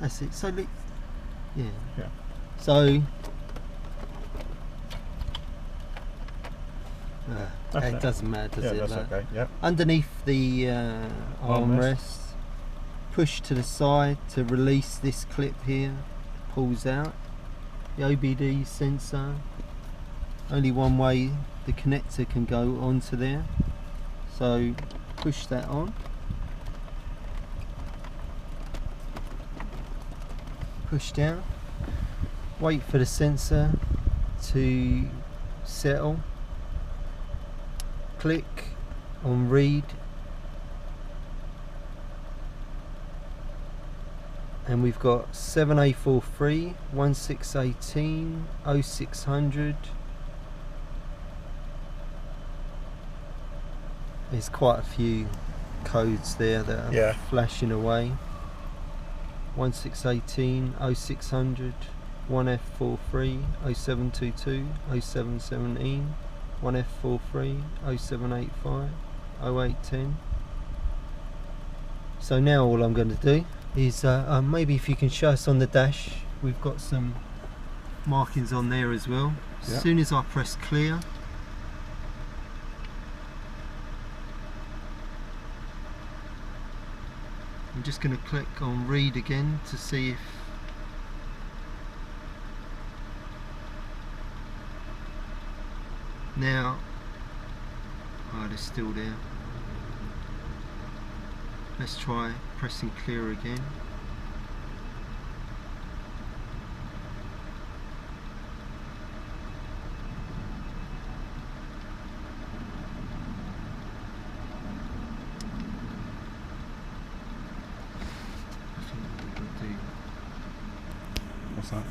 That's it. So yeah. Yeah. So That's it it. doesn't matter, does Yeah, it? that's Like, okay. Yeah. underneath the armrest, push to the side to release this clip here. Pulls out the OBD sensor. Only one way the connector can go onto there. So push that on. Push down. Wait for the sensor to settle. Click on read. And we've got 7A43, 1618, 0600. There's quite a few codes there that are flashing away. 1618, 0600, 1F43, 0722, 0717, 1F43, 0785, 0810. So now all I'm going to do is maybe if you can show us on the dash, we've got some markings on there as well. As soon as I press clear, I'm just going to click on read again to see if now, they're still there. Let's try pressing clear again. What's that?